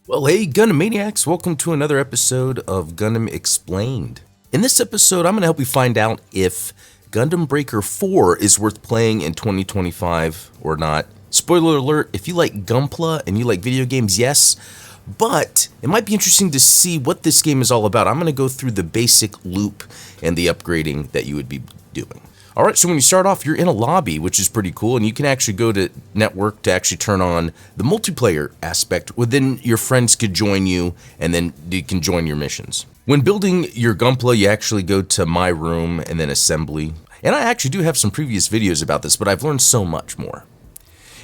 Well, hey, Gundam Maniacs, welcome to another episode of Gundam Explained. In this episode, I'm going to help you find out if Gundam Breaker 4 is worth playing in 2025 or not. Spoiler alert, if you like Gunpla and you like video games, yes, but it might be interesting to see what this game is all about. I'm going to go through the basic loop and the upgrading that you would be doing. Alright, so when you start off, you're in a lobby, which is pretty cool, and you can actually go to network to actually turn on the multiplayer aspect, where then your friends could join you, and then you can join your missions. When building your Gunpla, you actually go to My Room, and then Assembly. And I actually do have some previous videos about this, but I've learned so much more.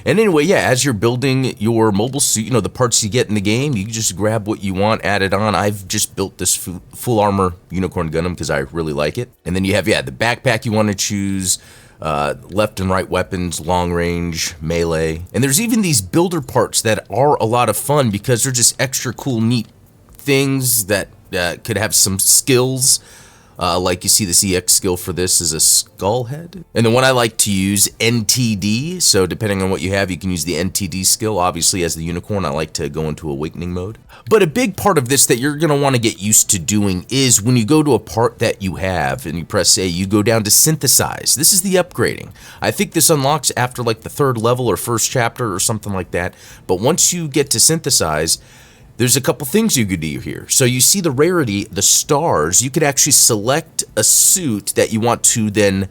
And anyway, yeah, as you're building your mobile suit, the parts you get in the game, you can just grab what you want, add it on. I've just built this full armor Unicorn Gundam because I really like it. And then you have, the backpack you want to choose, left and right weapons, long range, melee. And there's even these builder parts that are a lot of fun because they're just extra cool, neat things that could have some skills. Like you see this EX skill for this is a skull head. And the one I like to use, NTD, so depending on what you have, you can use the NTD skill. Obviously, as the Unicorn, I like to go into Awakening mode. But a big part of this that you're going to want to get used to doing is when you go to a part that you have and you press A, you go down to Synthesize. This is the upgrading. I think this unlocks after like the third level or first chapter or something like that. But once you get to Synthesize, there's a couple things you could do here. So you see the rarity, the stars, you could actually select a suit that you want to then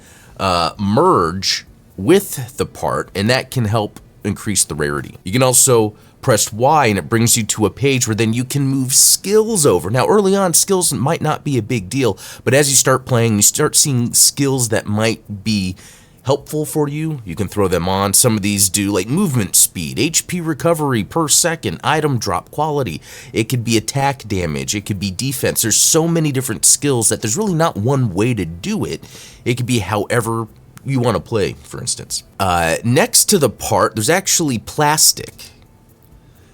merge with the part, and that can help increase the rarity. You can also press Y and it brings you to a page where then you can move skills over. Now early on, skills might not be a big deal, but as you start playing, you start seeing skills that might be helpful for you. You can throw them on. Some of these do like movement speed, HP recovery per second, item drop quality. It could be attack damage. It could be defense. There's so many different skills that there's really not one way to do it. It could be however you want to play, for instance. Next to the part, there's actually plastic.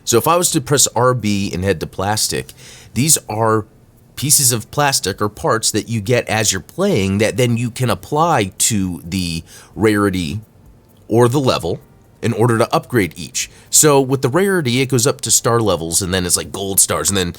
So if I was to press RB and head to plastic, these are pieces of plastic or parts that you get as you're playing that then you can apply to the rarity or the level in order to upgrade each. So with the rarity, it goes up to star levels, and then it's like gold stars, and then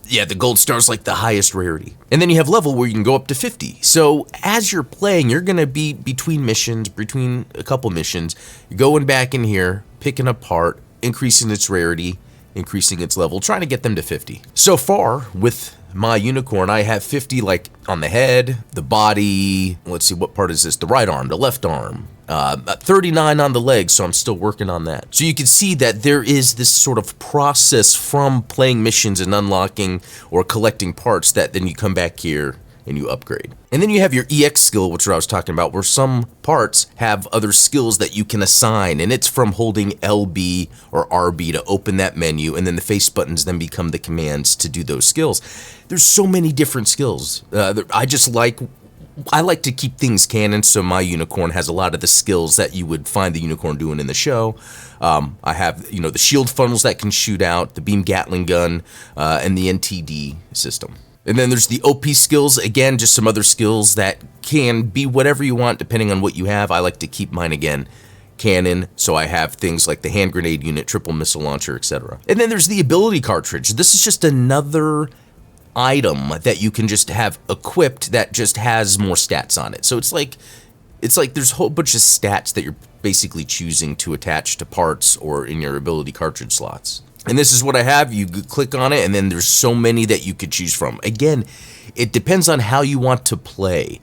the gold star is like the highest rarity. And then you have level where you can go up to 50. So as you're playing, you're going to be between a couple missions, you're going back in here, picking a part, increasing its rarity, increasing its level, trying to get them to 50. So far with my Unicorn, I have 50 like on the head, the body, let's see, what part is this? The right arm, the left arm, 39 on the legs, so I'm still working on that. So you can see that there is this sort of process from playing missions and unlocking or collecting parts that then you come back here and you upgrade. And then you have your EX skill, which I was talking about, where some parts have other skills that you can assign, and it's from holding LB or RB to open that menu, and then the face buttons then become the commands to do those skills. There's so many different skills. I like to keep things canon, so my Unicorn has a lot of the skills that you would find the Unicorn doing in the show. I have, the shield funnels that can shoot out, the beam Gatling gun, and the NTD system. And then there's the OP skills, again, just some other skills that can be whatever you want depending on what you have. I like to keep mine, again, canon, so I have things like the hand grenade unit, triple missile launcher, etc. And then there's the ability cartridge. This is just another item that you can just have equipped that just has more stats on it. So it's like there's a whole bunch of stats that you're basically choosing to attach to parts or in your ability cartridge slots. And this is what I have. You click on it, and then there's so many that you could choose from. Again, it depends on how you want to play.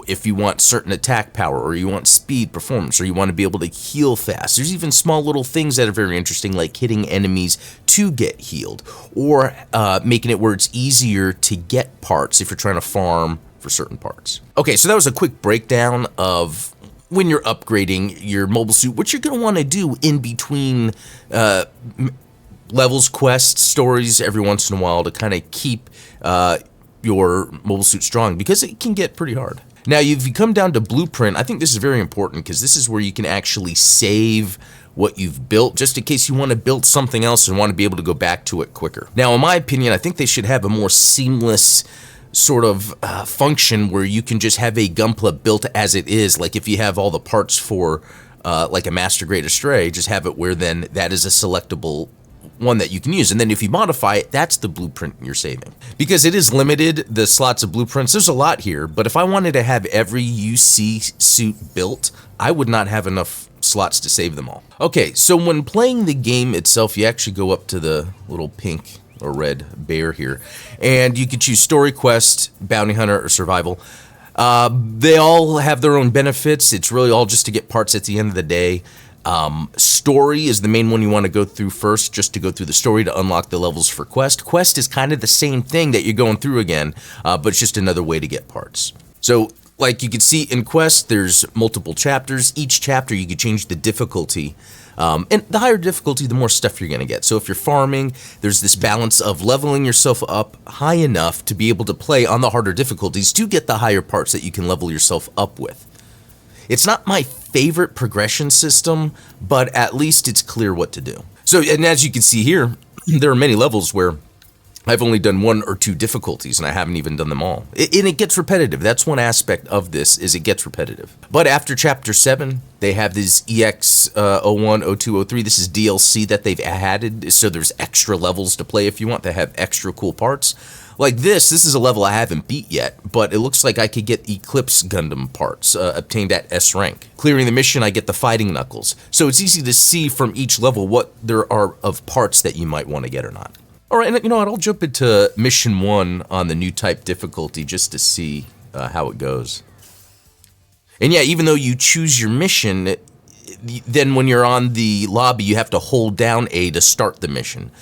If you want certain attack power, or you want speed, performance, or you want to be able to heal fast. There's even small little things that are very interesting, like hitting enemies to get healed, or making it where it's easier to get parts if you're trying to farm for certain parts. Okay, so that was a quick breakdown of when you're upgrading your mobile suit, what you're going to want to do in between levels, quests, stories every once in a while to kind of keep your mobile suit strong, because it can get pretty hard. Now, if you come down to blueprint, I think this is very important because this is where you can actually save what you've built, just in case you want to build something else and want to be able to go back to it quicker. Now, in my opinion, I think they should have a more seamless sort of function where you can just have a Gunpla built as it is. Like if you have all the parts for like a Master Grade Astray, just have it where then that is a selectable one that you can use. And then if you modify it, that's the blueprint you're saving. Because it is limited, the slots of blueprints, there's a lot here, but if I wanted to have every UC suit built, I would not have enough slots to save them all. Okay, so when playing the game itself, you actually go up to the little pink or red bear here, and you can choose story, quest, bounty hunter, or survival. They all have their own benefits. It's really all just to get parts at the end of the day. Story is the main one you want to go through first, just to go through the story to unlock the levels for quest. Quest is kind of the same thing that you're going through again, but it's just another way to get parts. So like you can see in quest, there's multiple chapters. Each chapter you can change the difficulty. And the higher difficulty, the more stuff you're going to get. So if you're farming, there's this balance of leveling yourself up high enough to be able to play on the harder difficulties to get the higher parts that you can level yourself up with. It's not my favorite progression system, but at least it's clear what to do. So, and as you can see here, there are many levels where I've only done 1 or 2 difficulties and I haven't even done them all. And it gets repetitive. That's one aspect of this, is it gets repetitive. But after chapter 7, they have this EX 01, 02, 03. This is DLC that they've added, so there's extra levels to play if you want to have extra cool parts. Like this is a level I haven't beat yet, but it looks like I could get Eclipse Gundam parts obtained at S rank. Clearing the mission, I get the fighting knuckles. So it's easy to see from each level what there are of parts that you might want to get or not. All right, and you know what? I'll jump into mission 1 on the new type difficulty just to see how it goes. And yeah, even though you choose your mission, then when you're on the lobby, you have to hold down A to start the mission.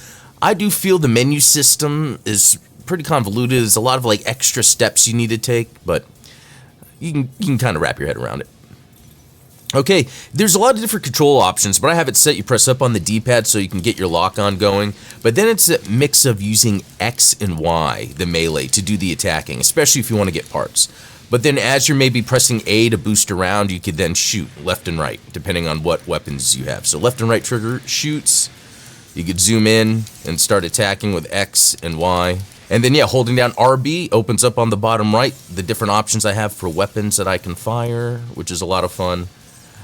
I do feel the menu system is pretty convoluted. There's a lot of like extra steps you need to take, but you can kind of wrap your head around it. Okay, there's a lot of different control options, but I have it set. You press up on the D-pad so you can get your lock-on going, but then it's a mix of using X and Y, the melee, to do the attacking, especially if you want to get parts. But then as you're maybe pressing A to boost around, you could then shoot left and right, depending on what weapons you have. So left and right trigger shoots. You could zoom in and start attacking with X and Y. And then, yeah, holding down RB opens up on the bottom right the different options I have for weapons that I can fire, which is a lot of fun.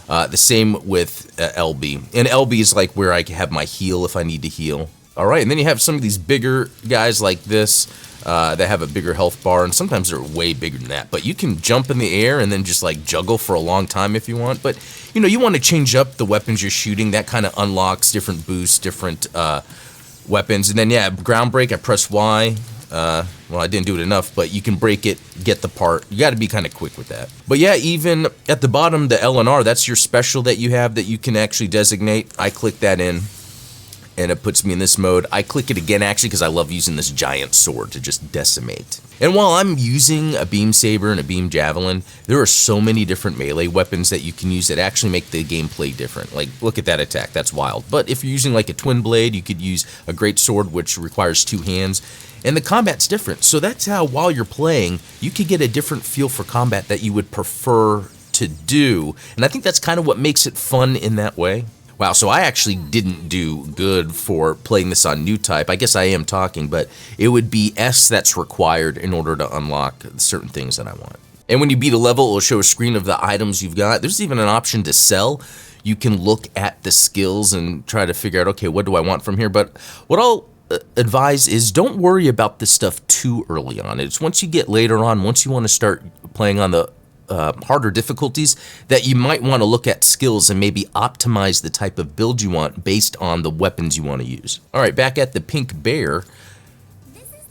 The same with LB. And LB is like where I can have my heal if I need to heal. All right, and then you have some of these bigger guys like this that have a bigger health bar, and sometimes they're way bigger than that. But you can jump in the air and then just like juggle for a long time if you want. But, you know, you want to change up the weapons you're shooting. That kind of unlocks different boosts, different weapons. And then, yeah, ground break, I press Y. Well, I didn't do it enough, but you can break it, get the part. You got to be kind of quick with that. But yeah, even at the bottom, the L and R, that's your special that you have that you can actually designate. I click that in, and it puts me in this mode. I click it again, actually, because I love using this giant sword to just decimate. And while I'm using a beam saber and a beam javelin, there are so many different melee weapons that you can use that actually make the gameplay different. Like, look at that attack, that's wild. But if you're using like a twin blade, you could use a great sword, which requires 2 hands. And the combat's different. So that's how, while you're playing, you could get a different feel for combat that you would prefer to do. And I think that's kind of what makes it fun in that way. Wow, so I actually didn't do good for playing this on new type. I guess I am talking, but it would be S that's required in order to unlock certain things that I want. And when you beat a level, it'll show a screen of the items you've got. There's even an option to sell. You can look at the skills and try to figure out, okay, what do I want from here? But what I'll advise is don't worry about this stuff too early on. It's once you get later on, once you want to start playing on the harder difficulties, that you might want to look at skills and maybe optimize the type of build you want based on the weapons you want to use. All right, back at the pink bear,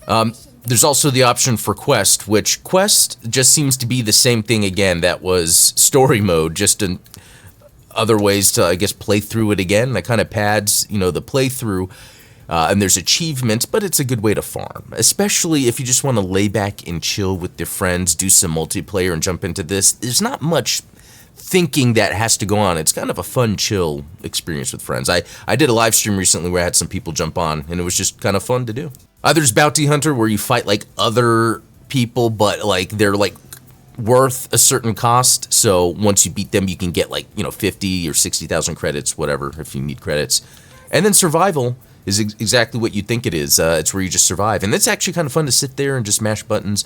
there's also the option for quest, which quest just seems to be the same thing again. That was story mode, just in other ways to, I guess, play through it again. That kind of pads, you know, the playthrough. And there's achievements, but it's a good way to farm, especially if you just want to lay back and chill with your friends, do some multiplayer and jump into this. There's not much thinking that has to go on. It's kind of a fun, chill experience with friends. I did a live stream recently where I had some people jump on, and it was just kind of fun to do. There's Bounty Hunter, where you fight like other people, but like they're like worth a certain cost. So once you beat them, you can get like, you know, 50 or 60,000 credits, whatever, if you need credits. And then survival is exactly what you think it is. It's where you just survive. And it's actually kind of fun to sit there and just mash buttons.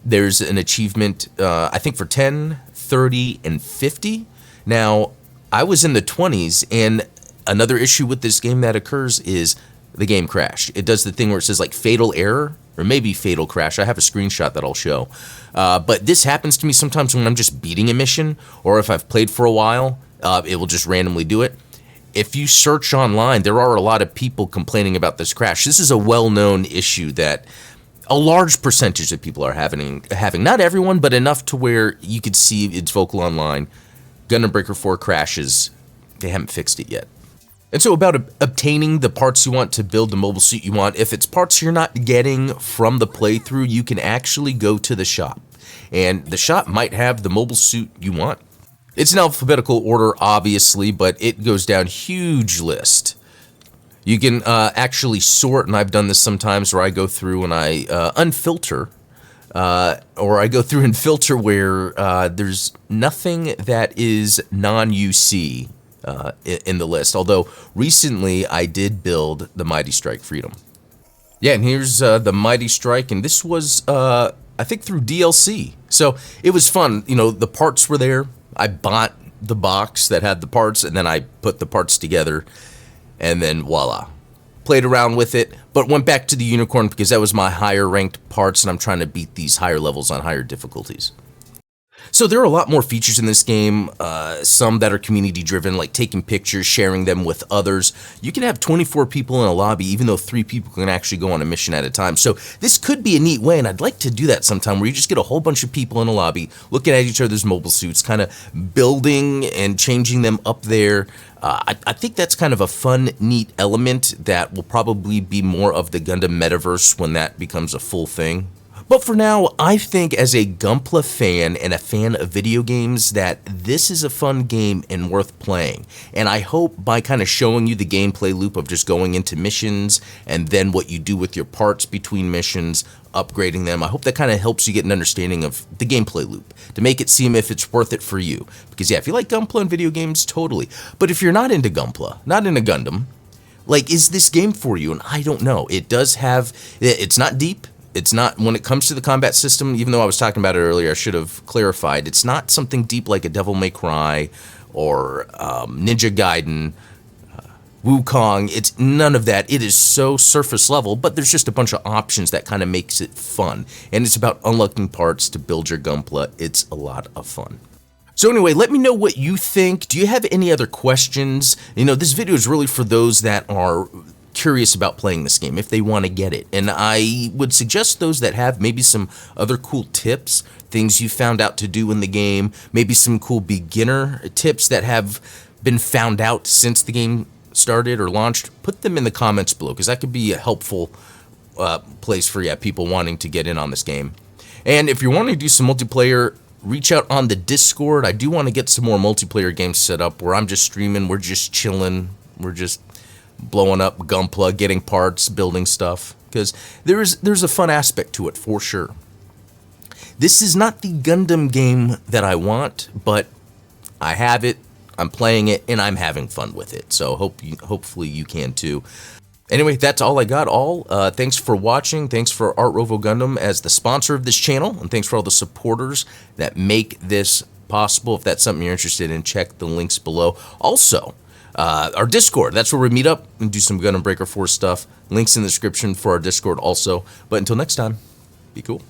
There's an achievement, I think, for 10, 30, and 50. Now, I was in the 20s, and Another issue with this game that occurs is the game crashed. It does the thing where it says like fatal error or maybe fatal crash. I have a screenshot that I'll show. But this happens to me sometimes when I'm just beating a mission, or if I've played for a while, it will just randomly do it. If you search online, there are a lot of people complaining about this crash. This is a well-known issue that a large percentage of people are having. Not everyone, but enough to where you could see it's vocal online. Gundam Breaker 4 crashes. They haven't fixed it yet. And so about obtaining the parts you want to build the mobile suit you want, if it's parts you're not getting from the playthrough, you can actually go to the shop. And the shop might have the mobile suit you want. It's in alphabetical order, obviously, but it goes down huge list. You can actually sort, and I've done this sometimes where I go through and I unfilter, or I go through and filter where there's nothing that is non-UC in the list. Although recently I did build the Mighty Strike Freedom. Yeah, and here's the Mighty Strike, and this was I think through DLC. So it was fun. You know, the parts were there. I bought the box that had the parts, and then I put the parts together, and then voila. Played around with it, but went back to the Unicorn because that was my higher ranked parts, and I'm trying to beat these higher levels on higher difficulties. So there are a lot more features in this game, some that are community driven, like taking pictures, sharing them with others. You can have 24 people in a lobby, even though 3 people can actually go on a mission at a time. So this could be a neat way, and I'd like to do that sometime, where you just get a whole bunch of people in a lobby, looking at each other's mobile suits, kind of building and changing them up there. I think that's kind of a fun, neat element that will probably be more of the Gundam metaverse when that becomes a full thing. But for now, I think as a Gunpla fan and a fan of video games that this is a fun game and worth playing. And I hope by kind of showing you the gameplay loop of just going into missions and then what you do with your parts between missions, upgrading them, I hope that kind of helps you get an understanding of the gameplay loop to make it seem if it's worth it for you. Because yeah, if you like Gunpla and video games, totally. But if you're not into Gunpla, not into Gundam, like, is this game for you? And I don't know. It does have, it's not deep. It's not, when it comes to the combat system, even though I was talking about it earlier, I should have clarified, it's not something deep like a Devil May Cry or Ninja Gaiden, Wukong. It's none of that. It is so surface level, but there's just a bunch of options that kind of makes it fun. And it's about unlocking parts to build your Gunpla. It's a lot of fun. So anyway, let me know what you think. Do you have any other questions? You know, this video is really for those that are curious about playing this game, if they want to get it. And I would suggest those that have maybe some other cool tips, things you found out to do in the game, maybe some cool beginner tips that have been found out since the game started or launched, put them in the comments below, because that could be a helpful place for people wanting to get in on this game. And if you're wanting to do some multiplayer, reach out on the Discord. I do want to get some more multiplayer games set up where I'm just streaming, we're just chilling, we're just blowing up Gunpla, getting parts, building stuff, because there's a fun aspect to it for sure. This is not the Gundam game that I want, but I have it, I'm playing it, and I'm having fun with it. So hopefully you can too. Anyway, that's all I got. Thanks for watching. Thanks for Art Rovo Gundam as the sponsor of this channel, and thanks for all the supporters that make this possible. If that's something you're interested in, check the links below. Also, our Discord, that's where we meet up and do some Gundam Breaker 4 stuff. Links in the description for our Discord also. But until next time, be cool.